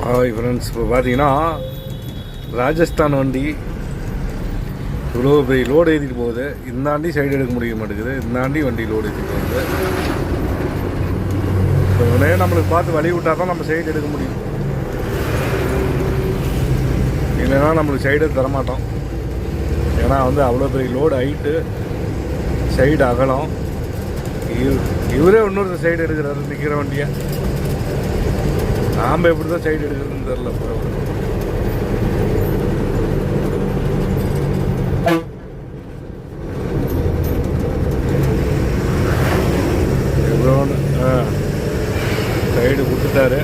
Hi friends, இப்போ பார்த்தீங்கன்னா ராஜஸ்தான் வண்டி இவ்வளோ பெரிய லோடு ஏற்றிட்டு போகுது. இந்தாண்டி சைடு எடுக்க முடிய மாட்டேங்குது, இந்தாண்டி வண்டி லோடு ஏற்றிட்டு போகுது. இப்போ உடனே நம்மளுக்கு பார்த்து வழி விட்டால் தான் நம்ம சைடு எடுக்க முடியும், இல்லைன்னா நம்மளுக்கு சைடு தரமாட்டோம். ஏன்னா அவ்வளோ பெரிய லோடு ஹைட்டு, சைடு அகலம். இவரே இன்னொரு சைடு எடுக்கிறாரு நிற்கிற வண்டியை. நாம் எப்படி தான் சைடு எடுக்கிறதுன்னு தெரில. சைடு கொடுத்துட்டாரு.